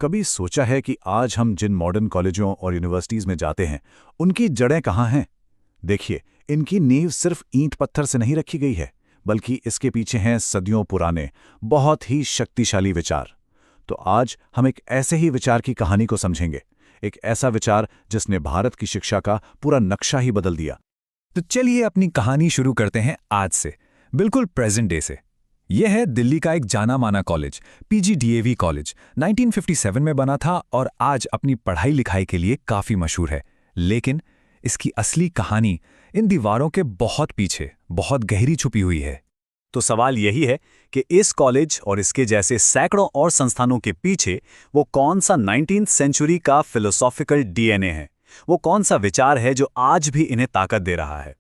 कभी सोचा है कि आज हम जिन मॉडर्न कॉलेजों और यूनिवर्सिटीज़ में जाते हैं, उनकी जड़ें कहाँ हैं? देखिए, इनकी नींव सिर्फ ईंट पत्थर से नहीं रखी गई है, बल्कि इसके पीछे हैं सदियों पुराने, बहुत ही शक्तिशाली विचार। तो आज हम एक ऐसे ही विचार की कहानी को समझेंगे, एक ऐसा विचार जिसने भारत की शिक्षा का पूरा नक्शा ही बदल दिया। तो चलिए अपनी कहानी शुरू करते हैं आज से, बिल्कुल प्रेजेंट डे से। यह है दिल्ली का एक जाना माना कॉलेज, पीजीडीएवी कॉलेज। 1957 में बना था और आज अपनी पढ़ाई लिखाई के लिए काफी मशहूर है। लेकिन इसकी असली कहानी इन दीवारों के बहुत पीछे, बहुत गहरी छुपी हुई है। तो सवाल यही है कि इस कॉलेज और इसके जैसे सैकड़ों और संस्थानों के पीछे वो कौन सा 19th सेंचुरी का फिलोसॉफिकल डीएनए है, वो कौन सा विचार है जो आज भी इन्हें ताकत दे रहा है।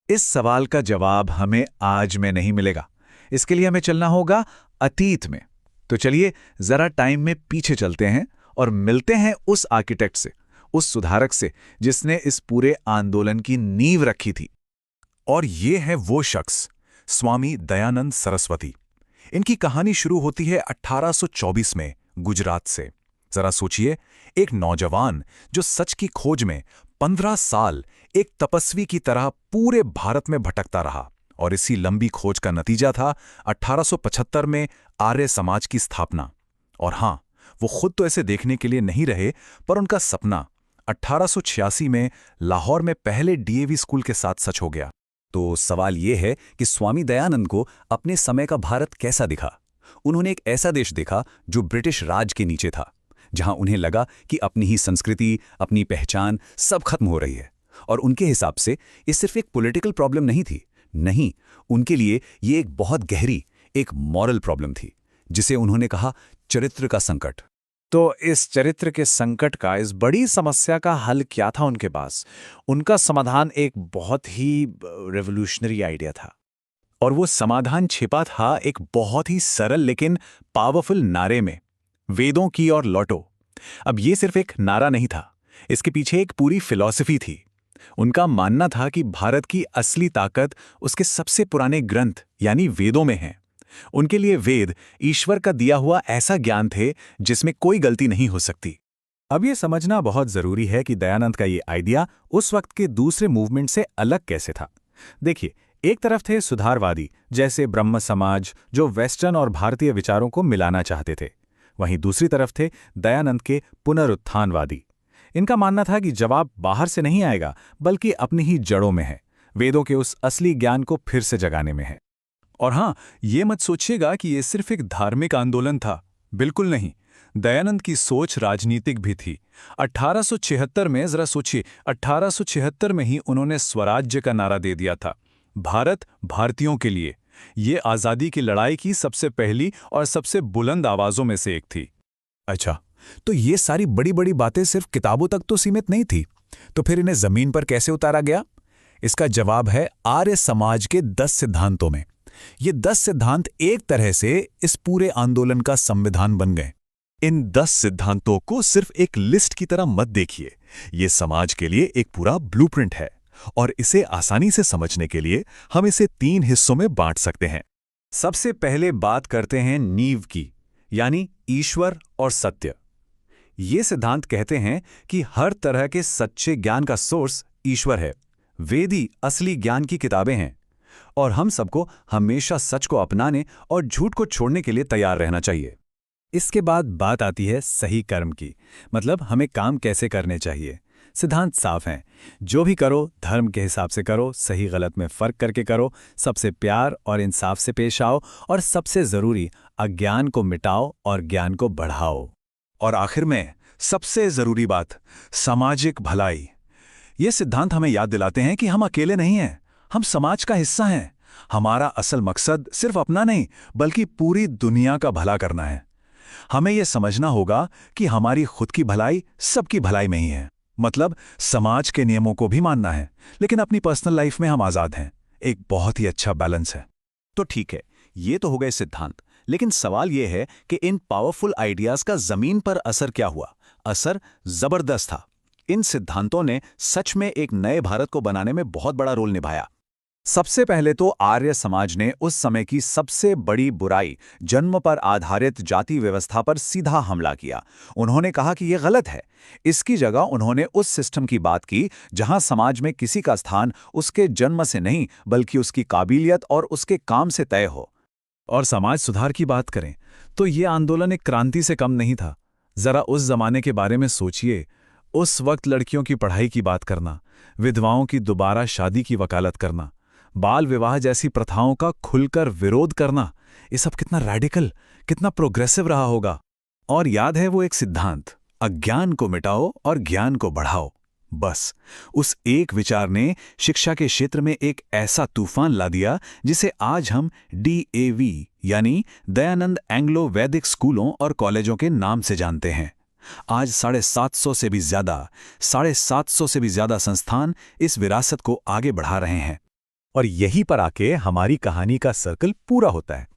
इस सवाल का जवाब हमें आज में नहीं मिलेगा। इसके लिए हमें चलना होगा अतीत में। तो चलिए जरा टाइम में पीछे चलते हैं और मिलते हैं उस आर्किटेक्ट से, उस सुधारक से जिसने इस पूरे आंदोलन की नींव रखी थी। और ये है वो शख्स, स्वामी दयानंद सरस्वती। इनकी कहानी शुरू होती है 1824 में गुजरात से। जरा सोचिए, एक नौजवान जो सच की खोज में 15 साल एक तपस्वी की तरह पूरे भारत में भटकता रहा, और इसी लंबी खोज का नतीजा था 1875 में आर्य समाज की स्थापना। और हां, वो खुद तो ऐसे देखने के लिए नहीं रहे, पर उनका सपना 1886 में लाहौर में पहले डीएवी स्कूल के साथ सच हो गया। तो सवाल ये है कि स्वामी दयानंद को अपने समय का भारत कैसा दिखा। उन्होंने एक ऐसा देश देखा जो ब्रिटिश राज के नीचे था, जहां उन्हें लगा कि अपनी ही संस्कृति, अपनी पहचान सब खत्म हो रही है। और उनके हिसाब से ये सिर्फ एक पॉलिटिकल प्रॉब्लम नहीं थी। नहीं, उनके लिए ये एक बहुत गहरी, एक मॉरल प्रॉब्लम थी, जिसे उन्होंने कहा चरित्र का संकट। तो इस चरित्र के संकट का, इस बड़ी समस्या का हल क्या था उनके पास? उनका समाधान एक बहुत ही रेवोल्यूशनरी आइडिया था। और वो समाधान छिपा था एक बहुत ही सरल लेकिन पावरफुल नारे में, वेदों की ओर लौटो। अब ये सिर्फ एक नारा नहीं था, इसके पीछे एक पूरी फिलॉसफी थी। उनका मानना था कि भारत की असली ताकत उसके सबसे पुराने ग्रंथ यानी वेदों में है। उनके लिए वेद ईश्वर का दिया हुआ ऐसा ज्ञान थे जिसमें कोई गलती नहीं हो सकती। अब ये समझना बहुत जरूरी है कि दयानंद का ये आइडिया उस वक्त के दूसरे मूवमेंट से अलग कैसे था। देखिए, एक तरफ थे सुधारवादी जैसे ब्रह्म समाज, जो वेस्टर्न और भारतीय विचारों को मिलाना चाहते थे। वहीं दूसरी तरफ थे दयानंद के पुनरुत्थानवादी। इनका मानना था कि जवाब बाहर से नहीं आएगा, बल्कि अपनी ही जड़ों में है, वेदों के उस असली ज्ञान को फिर से जगाने में है। और हां, ये मत सोचिएगा कि ये सिर्फ एक धार्मिक आंदोलन था। बिल्कुल नहीं, दयानंद की सोच राजनीतिक भी थी। 1876 में, जरा सोचिए, 1876 में ही उन्होंने स्वराज्य का नारा दे दिया था। भारत भारतीयों के लिए। ये आज़ादी की लड़ाई की सबसे पहली और सबसे बुलंद आवाज़ों में से एक थी। अच्छा, तो ये सारी बड़ी बड़ी बातें सिर्फ किताबों तक तो सीमित नहीं थी। तो फिर इन्हें जमीन पर कैसे उतारा गया? इसका जवाब है आर्य समाज के 10 सिद्धांतों में। ये 10 सिद्धांत एक तरह से इस पूरे आंदोलन का संविधान बन गए। इन 10 सिद्धांतों को सिर्फ एक लिस्ट की तरह मत देखिए। ये समाज के लिए एक पूरा ब्लूप्रिंट है, और इसे आसानी से समझने के लिए हम इसे 3 हिस्सों में बांट सकते हैं। सबसे पहले बात करते हैं नींव की, यानी ईश्वर और सत्य। ये सिद्धांत कहते हैं कि हर तरह के सच्चे ज्ञान का सोर्स ईश्वर है। वेद ही असली ज्ञान की किताबें हैं, और हम सबको हमेशा सच को अपनाने और झूठ को छोड़ने के लिए तैयार रहना चाहिए। इसके बाद बात आती है सही कर्म की, मतलब हमें काम कैसे करने चाहिए। सिद्धांत साफ हैं, जो भी करो धर्म के हिसाब से करो, सही गलत में फर्क करके करो, सबसे प्यार और इंसाफ से पेश आओ, और सबसे जरूरी, अज्ञान को मिटाओ और ज्ञान को बढ़ाओ। और आखिर में सबसे जरूरी बात, सामाजिक भलाई। ये सिद्धांत हमें याद दिलाते हैं कि हम अकेले नहीं हैं, हम समाज का हिस्सा हैं। हमारा असल मकसद सिर्फ अपना नहीं, बल्कि पूरी दुनिया का भला करना है। हमें यह समझना होगा कि हमारी खुद की भलाई सबकी भलाई में ही है। मतलब समाज के नियमों को भी मानना है, लेकिन अपनी पर्सनल लाइफ में हम आजाद हैं। एक बहुत ही अच्छा बैलेंस है। तो ठीक है, ये तो हो गए सिद्धांत, लेकिन सवाल यह है कि इन पावरफुल आइडियाज का जमीन पर असर क्या हुआ? असर जबरदस्त था। इन सिद्धांतों ने सच में एक नए भारत को बनाने में बहुत बड़ा रोल निभाया। सबसे पहले तो आर्य समाज ने उस समय की सबसे बड़ी बुराई, जन्म पर आधारित जाति व्यवस्था पर सीधा हमला किया। उन्होंने कहा कि यह गलत है। इसकी जगह उन्होंने उस सिस्टम की बात की जहां समाज में किसी का स्थान उसके जन्म से नहीं बल्कि उसकी काबिलियत और उसके काम से तय हो। और समाज सुधार की बात करें तो ये आंदोलन एक क्रांति से कम नहीं था। जरा उस जमाने के बारे में सोचिए। उस वक्त लड़कियों की पढ़ाई की बात करना, विधवाओं की दोबारा शादी की वकालत करना, बाल विवाह जैसी प्रथाओं का खुलकर विरोध करना, ये सब कितना रैडिकल, कितना प्रोग्रेसिव रहा होगा। और याद है वो एक सिद्धांत, अज्ञान को मिटाओ और ज्ञान को बढ़ाओ। बस उस एक विचार ने शिक्षा के क्षेत्र में एक ऐसा तूफान ला दिया जिसे आज हम DAV यानी दयानंद एंग्लो वैदिक स्कूलों और कॉलेजों के नाम से जानते हैं। आज 750 से भी ज्यादा संस्थान इस विरासत को आगे बढ़ा रहे हैं। और यहीं पर आके हमारी कहानी का सर्कल पूरा होता है।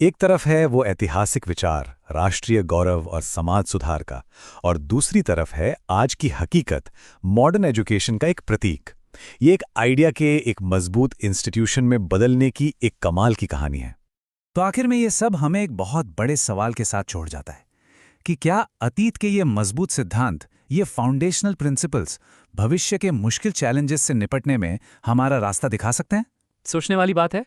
एक तरफ है वो ऐतिहासिक विचार, राष्ट्रीय गौरव और समाज सुधार का, और दूसरी तरफ है आज की हकीकत, मॉडर्न एजुकेशन का एक प्रतीक। ये एक आइडिया के एक मजबूत इंस्टीट्यूशन में बदलने की एक कमाल की कहानी है। तो आखिर में ये सब हमें एक बहुत बड़े सवाल के साथ छोड़ जाता है कि क्या अतीत के ये मजबूत सिद्धांत, ये फाउंडेशनल प्रिंसिपल्स भविष्य के मुश्किल चैलेंजेस से निपटने में हमारा रास्ता दिखा सकते हैं? सोचने वाली बात है।